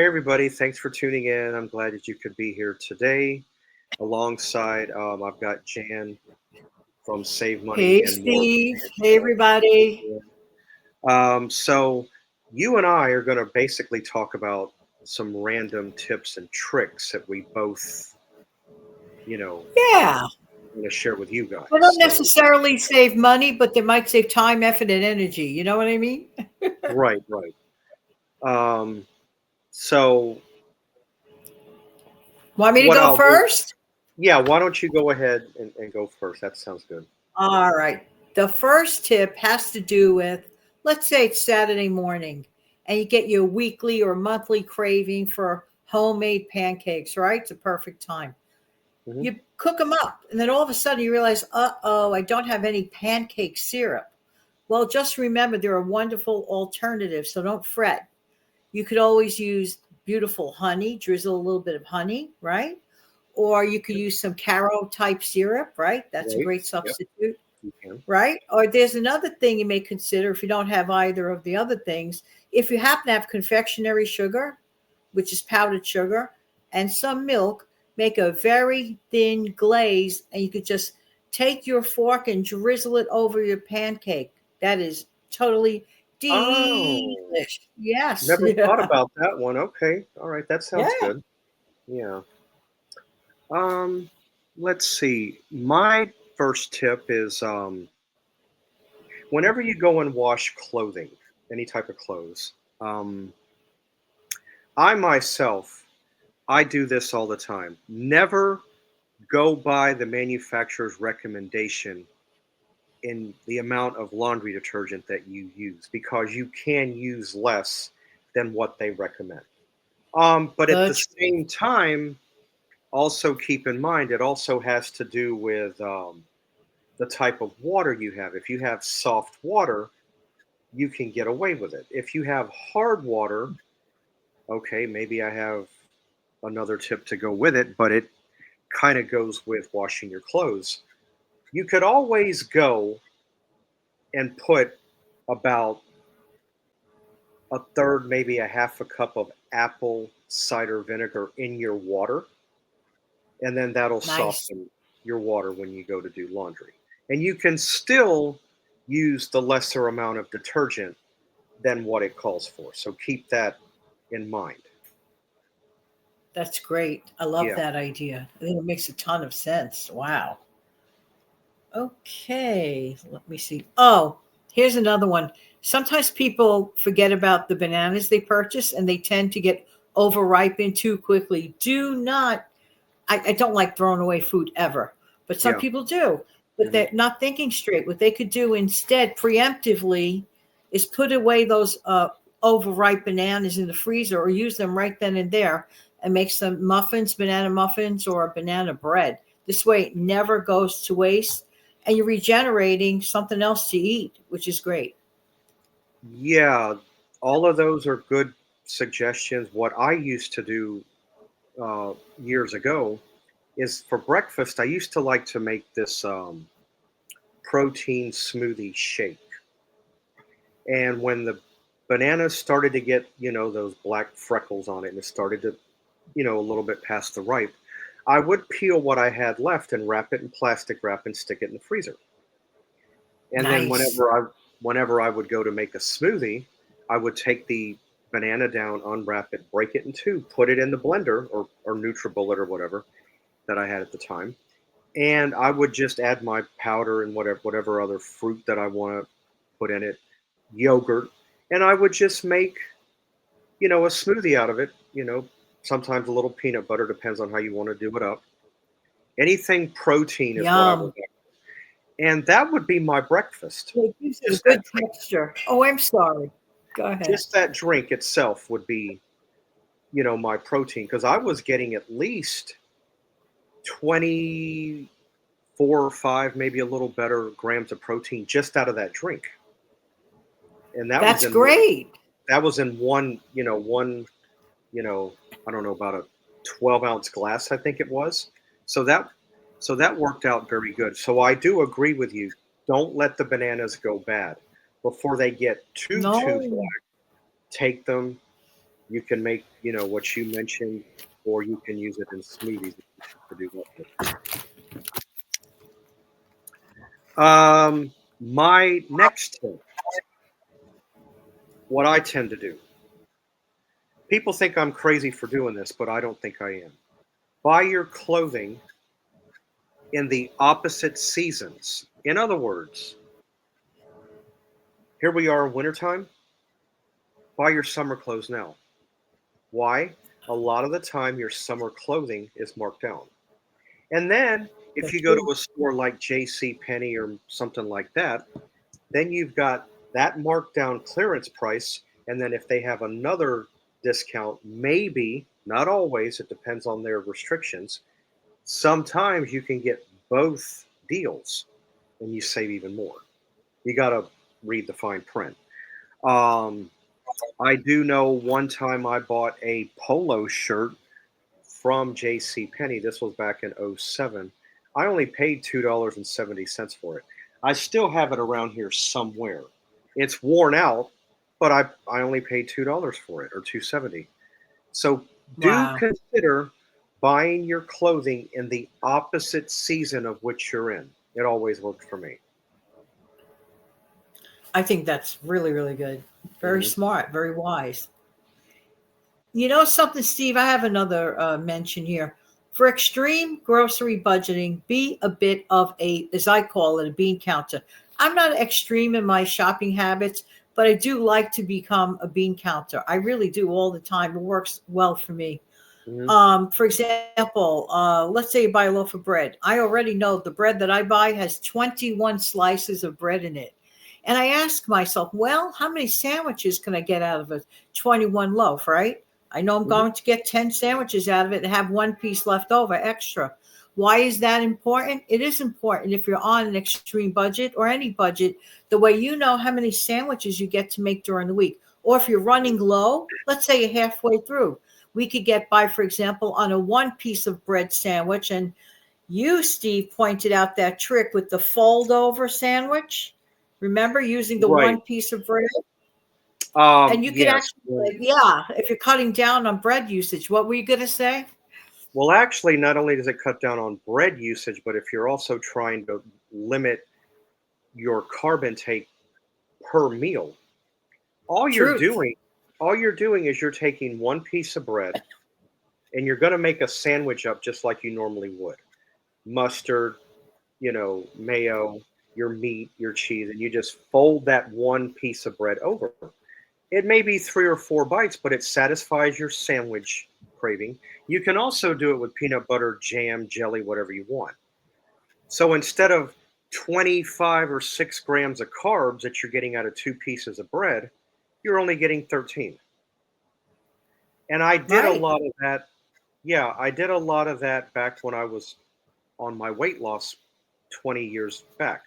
everybody. Thanks for tuning in. I'm glad that you could be here today. Alongside, I've got Jan from Save Money Hey, and More. Steve. Hey, everybody. So, you and I are going to basically talk about some random tips and tricks that we both, you know, Yeah, want to share with you they guys. don't So, necessarily save money, but they might save time, effort, and energy. You know what I mean? right, right. Um, so, Want me to what go I'll do, first? yeah, why don't you go ahead and go first? That sounds good. All right. The first tip has to do with, let's say it's Saturday morning and you get your weekly or monthly craving for homemade pancakes, right? It's a perfect time. Hmm. You cook them up, and then all of a sudden you realize, uh-oh, I don't have any pancake syrup. Well, just remember there are wonderful alternatives, so don't fret. You could always use beautiful honey, drizzle a little bit of honey, right? Or you could use some Caro type syrup, right? That's a Right? great Yep, substitute, you can. right? Or there's another thing you may consider if you don't have either of the other things. If you happen to have confectionery sugar, which is powdered sugar, and some milk, make a very thin glaze, and you could just take your fork and drizzle it over your pancake. That is totally Oh. delish. Yes. Never thought Yeah. about that one. Okay. All right. That sounds Yeah. good. Yeah. Um, let's see. My first tip is whenever you go and wash clothing, any type of clothes, um, I myself, I do this all the time. Never go by the manufacturer's recommendation in the amount of laundry detergent that you use because you can use less than what they recommend. But at The the truth. same time, also keep in mind it also has to do with the type of water you have. If you have soft water, you can get away with it. If you have hard water, okay, maybe I have another tip to go with it, but it kind of goes with washing your clothes. You could always go and put about a third, maybe a half a cup of apple cider vinegar in your water, and then that'll Nice. soften your water when you go to do laundry. And you can still use the lesser amount of detergent than what it calls for. So keep that in mind. That's great. I love Yeah. that idea. I think it makes a ton of sense. Wow. Okay, let me see. Oh, here's another one. Sometimes people forget about the bananas they purchase and they tend to get overripened too quickly. Do not, I don't like throwing away food ever, but some Yeah. people do. But Hmm. they're not thinking straight. What they could do instead, preemptively, is put away those overripe bananas in the freezer or use them right then and there and make some muffins, banana muffins, or banana bread. This way, it never goes to waste, and you're regenerating something else to eat, which is great. Yeah. All of those are good suggestions. What I used to do years ago is for breakfast, I used to like to make this protein smoothie shake. And when the bananas started to get, those black freckles on it and it started to, a little bit past the ripe, I would peel what I had left and wrap it in plastic wrap and stick it in the freezer. And then Nice. whenever I would go to make a smoothie, I would take the banana down, unwrap it, break it in two, put it in the blender or NutriBullet or whatever that I had at the time, and I would just add my powder and whatever other fruit that I want to put in it, yogurt, and I would just make a smoothie out of it. Sometimes a little peanut butter depends on how you want to do it up. Anything protein is what I would Yum. make, and that would be my breakfast. It gives it a Just that good drink, texture. Oh, I'm sorry. Go ahead. just that drink itself would be my protein because I was getting at least 24 or 5, maybe a little better grams of protein just out of that drink. And That's great. that was in one, you know, I don't know, about a 12-ounce glass, I think it was. So that worked out very good. So I do agree with you. Don't let the bananas go bad before they get too No. black. Take them, You can make, what you mentioned, or you can use it in smoothies if you choose to do that with it. My next tip, what I tend to do, people think I'm crazy for doing this, but I don't think I am. Buy your clothing in the opposite seasons. In other words, here we are in wintertime, buy your summer clothes now. Why? A lot of the time, your summer clothing is marked down. And then if That's you go true. to a store like J.C. Penney or something like that, then you've got that marked down clearance price. And then if they have another discount, maybe, not always, it depends on their restrictions. Sometimes you can get both deals and you save even more. You got to read the fine print. Um, I do know one time I bought a polo shirt from J.C. Penney. This was back in '07. I only paid $2.70 for it. I still have it around here somewhere. It's worn out, but I only paid $2 for it, or 2.70. So do Wow. consider buying your clothing in the opposite season of which you're in. It always worked for me. I think that's really, really good. Very Hmm. smart, very wise. You know something, Steve? I have another mention here. For extreme grocery budgeting, be a bit of a, as I call it, a bean counter. I'm not extreme in my shopping habits, but I do like to become a bean counter. I really do all the time. It works well for me. Hmm. For example, let's say you buy a loaf of bread. I already know the bread that I buy has 21 slices of bread in it. And I ask myself, well, how many sandwiches can I get out of a 21 loaf, right? I know I'm Hmm. going to get 10 sandwiches out of it and have one piece left over extra. Why is that important? It is important if you're on an extreme budget or any budget, the way you know how many sandwiches you get to make during the week. Or if you're running low, let's say you're halfway through, we could get by, for example, on a one piece of bread sandwich. And you, Steve, pointed out that trick with the fold over sandwich. Remember using the Right. one piece of bread? And you could Yes. actually, yeah, if you're cutting down on bread usage, what were you going to say? Well, actually, not only does it cut down on bread usage, but if you're also trying to limit your carb intake per meal, all you're Truth. doing, all you're doing is you're taking one piece of bread and you're going to make a sandwich up just like you normally would. Mustard, mayo, your meat, your cheese, and you just fold that one piece of bread over. It may be 3 or 4 bites, but it satisfies your sandwich craving. You can also do it with peanut butter, jam, jelly, whatever you want. So instead of 25 or 6 grams of carbs that you're getting out of 2 pieces of bread, you're only getting 13. And I did a Right. lot of that. Yeah, I did a lot of that back when I was on my weight loss 20 years back.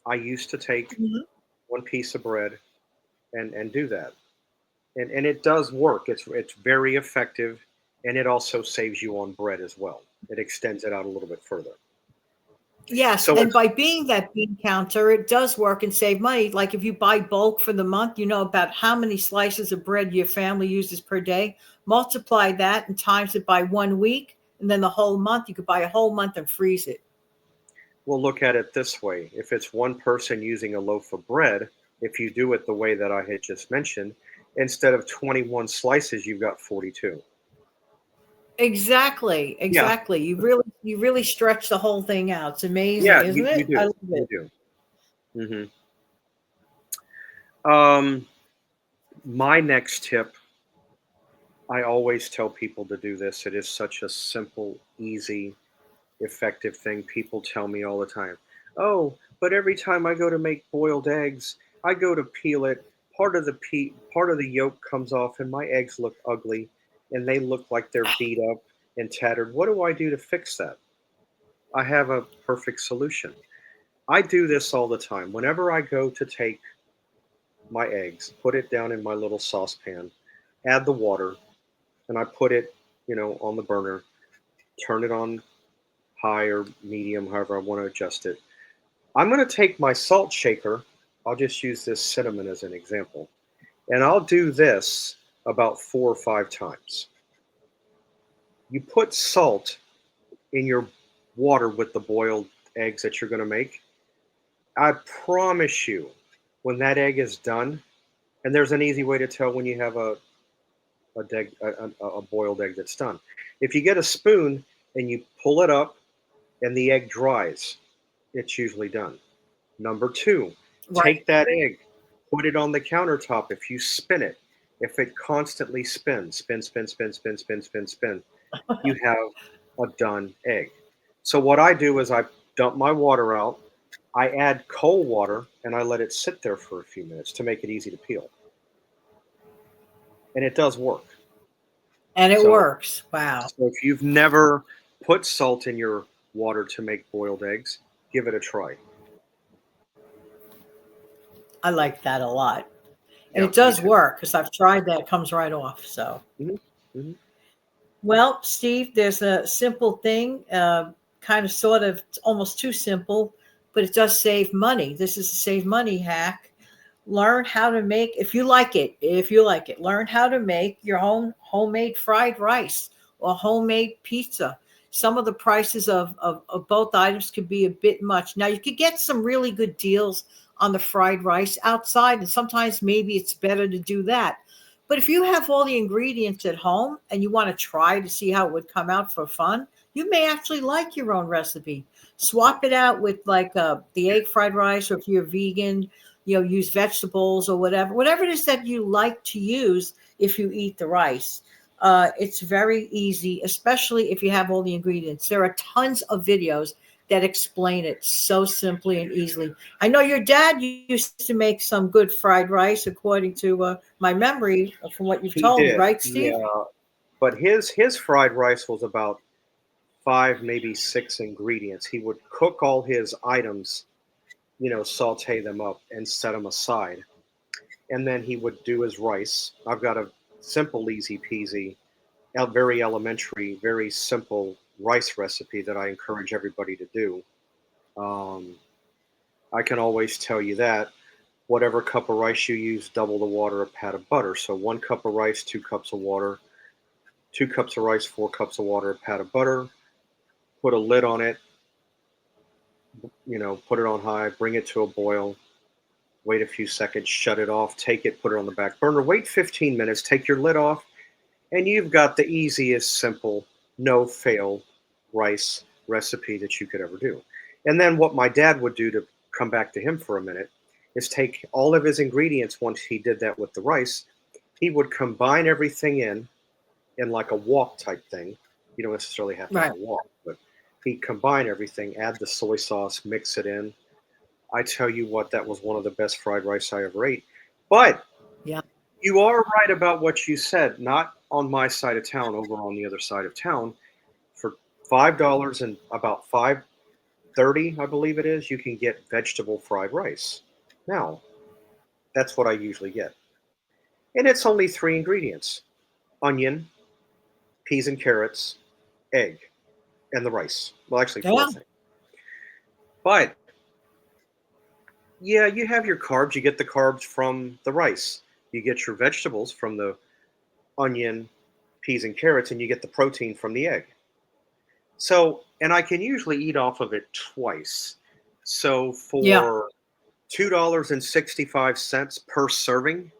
I used to take Mhm. one piece of bread and do that. And it does work. It's very effective, and it also saves you on bread as well. It extends it out a little bit further. Yes, So and it's by being that bean counter, it does work and save money. Like if you buy bulk for the month, you know about how many slices of bread your family uses per day. Multiply that and times it by 1 week, and then the whole month, you could buy a whole month and freeze it. We'll look at it this way. If it's one person using a loaf of bread, if you do it the way that I had just mentioned, instead of 21 slices, you've got 42. Exactly, Yeah, exactly. You really stretch the whole thing out. It's amazing, yeah, isn't you it? I do. love You it. do. Um, my next tip, I always tell people to do this. It is such a simple, easy, effective thing. People tell me all the time, "Oh, but every time I go to make boiled eggs, I go to peel it. Part of the yolk comes off, and my eggs look ugly, and they look like they're beat up and tattered. What do I do to fix that?" I have a perfect solution. I do this all the time. Whenever I go to take my eggs, put it down in my little saucepan, add the water, and I put it, on the burner, turn it on high or medium, however I want to adjust it. I'm going to take my salt shaker. I'll just use this cinnamon as an example. And I'll do this. about 4 or 5 times. You put salt in your water with the boiled eggs that you're going to make. I promise you, when that egg is done, and there's an easy way to tell when you have a boiled egg that's done. If you get a spoon and you pull it up and the egg dries, it's usually done. Number two, Right. take that egg, put it on the countertop. If you spin it, if it constantly spins, spin, spin, spin, spin, spin, spin, spin, you have a done egg. So what I do is I dump my water out, I add cold water, and I let it sit there for a few minutes to make it easy to peel. And it does work. And it So, works. Wow. so if you've never put salt in your water to make boiled eggs, give it a try. I like that a lot. And Yeah, it me does too. work because I've tried that. It comes right off. So, Hmm. Hmm. well, Steve, there's a simple thing, kind of sort of it's almost too simple, but it does save money. This is a save money hack. Learn how to make, if you like it, learn how to make your own homemade fried rice or homemade pizza. Some of the prices of both items could be a bit much. Now, you could get some really good deals on the fried rice outside, and sometimes maybe it's better to do that. But if you have all the ingredients at home and you want to try to see how it would come out for fun, you may actually like your own recipe. Swap it out with like the egg fried rice, or if you're vegan, use vegetables or whatever it is that you like to use if you eat the rice. It's very easy, especially if you have all the ingredients. There are tons of videos that explain it so simply and easily. I know your dad used to make some good fried rice, according to my memory from what you've He told me, did, right, Steve? yeah. But his fried rice was about five, maybe six ingredients. He would cook all his items, saute them up and set them aside, and then he would do his rice. I've got a simple, easy peasy, very elementary, very simple rice recipe that I encourage everybody to do. Um, I can always tell you that whatever cup of rice you use, double the water, a pat of butter. So 1 cup of rice, 2 cups of water, 2 cups of rice, 4 cups of water, a pat of butter. Put a lid on it, put it on high, bring it to a boil, wait a few seconds, shut it off, take it, put it on the back burner, wait 15 minutes, take your lid off, and you've got the easiest, simple, no fail rice recipe that you could ever do. And then what my dad would do, to come back to him for a minute, is take all of his ingredients. Once he did that with the rice, he would combine everything in like a wok type thing. You don't necessarily have to have Right. a wok, but he combine everything, add the soy sauce, mix it in. I tell you what, that was one of the best fried rice I ever ate. But Yeah. you are right about what you said. Not on my side of town, over on the other side of town. For $5 and about 5.30, I believe it is, you can get vegetable fried rice. Now, that's what I usually get. And it's only three ingredients: onion, peas and carrots, egg, and the rice. Well, actually, four Yeah. things. But yeah, you have your carbs. You get the carbs from the rice. You get your vegetables from the onion, peas, and carrots, and you get the protein from the egg. So, and I can usually eat off of it twice. So Yeah. for $2.65 per serving,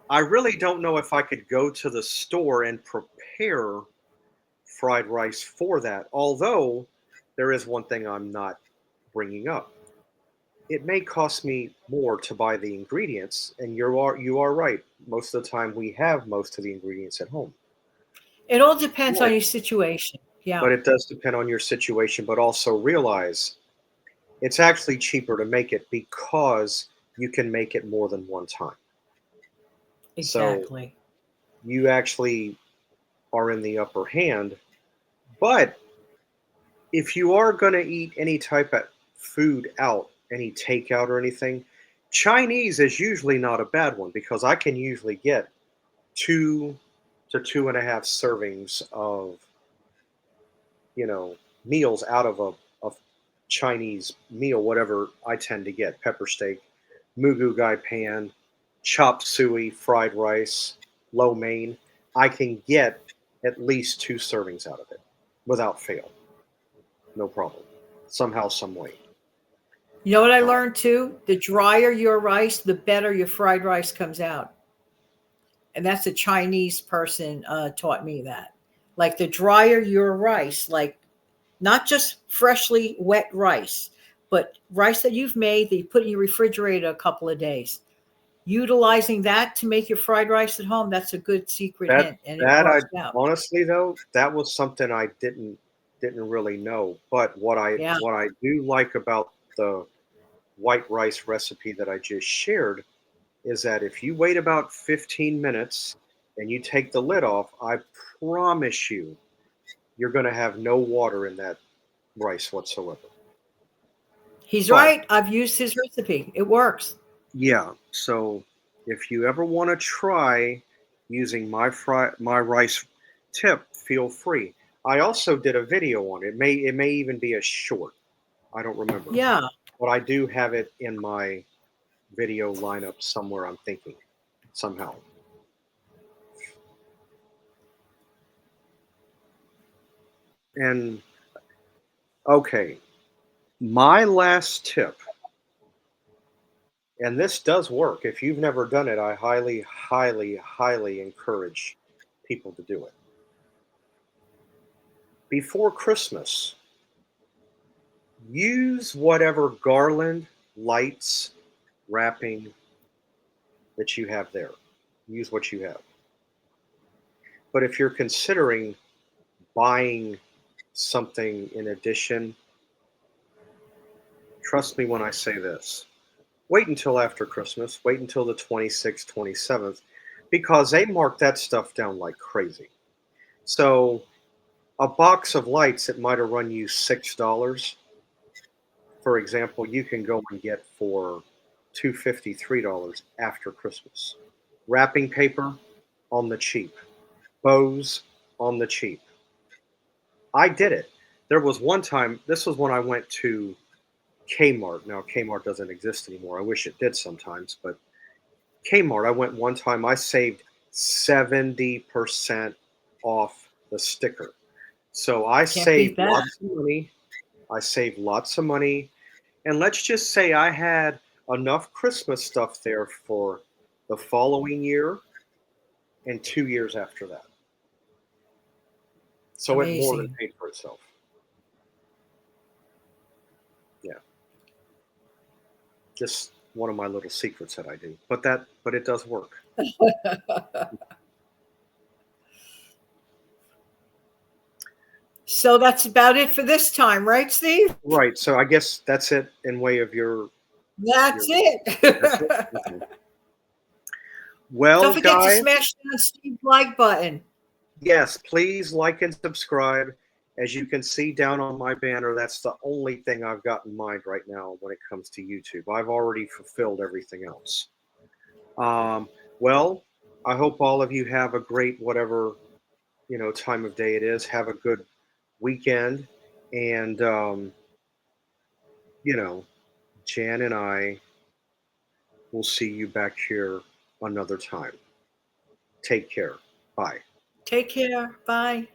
I really don't know if I could go to the store and prepare fried rice for that. Although there is one thing I'm not bringing up. It may cost me more to buy the ingredients, and you are right. Most of the time, we have most of the ingredients at home. It all depends But on your situation. Yeah. but it does depend on your situation. But also realize it's actually cheaper to make it because you can make it more than one time. So Exactly. you actually are in the upper hand. But if you are going to eat any type of food out, any takeout or anything, Chinese is usually not a bad one, because I can usually get 2 to 2.5 servings of meals out of a Chinese meal. Whatever I tend to get: pepper steak, mugu gai pan, chop suey, fried rice. lo mein, I can get at least 2 servings out of it without fail. No problem. Somehow, some way. You know what I Uh, learned too? The drier your rice, the better your fried rice comes out. And that's a Chinese person taught me that. Like the drier your rice, like not just freshly wet rice, but rice that you've made that you put in your refrigerator a couple of days. Utilizing that to make your fried rice at home, that's a good secret that hint, and it that I works out. honestly though, that was something I didn't really know. But Yeah. what I do like about the white rice recipe that I just shared is that if you wait about 15 minutes and you take the lid off, I promise you, you're going to have no water in that rice whatsoever. He's But right. I've used his recipe. It works. yeah, so if you ever want to try using my rice tip, feel free. I also did a video on it. It may even be a short. I don't remember, Yeah. but I do have it in my video lineup somewhere. I'm thinking somehow. And okay, my last tip, and this does work. If you've never done it, I highly, highly, highly encourage people to do it. Before Christmas, use whatever garland, lights, wrapping that you have there. Use what you have. But if you're considering buying something in addition, trust me when I say this. Wait until after Christmas. Wait until the 26th, 27th, because they mark that stuff down like crazy. So a box of lights that might have run you $6, for example, you can go and get for $2.50, $3 after Christmas. Wrapping paper on the cheap. Bows on the cheap. I did it. There was one time, this was when I went to Kmart. Now, Kmart doesn't exist anymore. I wish it did sometimes, but Kmart, I went one time, I saved 70% off the sticker. So I Can't beat saved that. lots of money. I saved lots of money. And let's just say I had enough Christmas stuff there for the following year and 2 years after that. So it more than Amazing. paid for itself. Yeah. Just one of my little secrets that I do. But it does work. So that's about it for this time, right, Steve? Right. So I guess that's it in way of your That's that's it. it. Okay. Well, Don't forget to guys, smash that Steve like button. yes, please like and subscribe. As you can see down on my banner, that's the only thing I've got in mind right now when it comes to YouTube. I've already fulfilled everything else. Um, well, I hope all of you have a great whatever time of day it is. Have a good weekend, and you know, Jan and I will see you back here another time. Take care. Bye. Take care. Bye.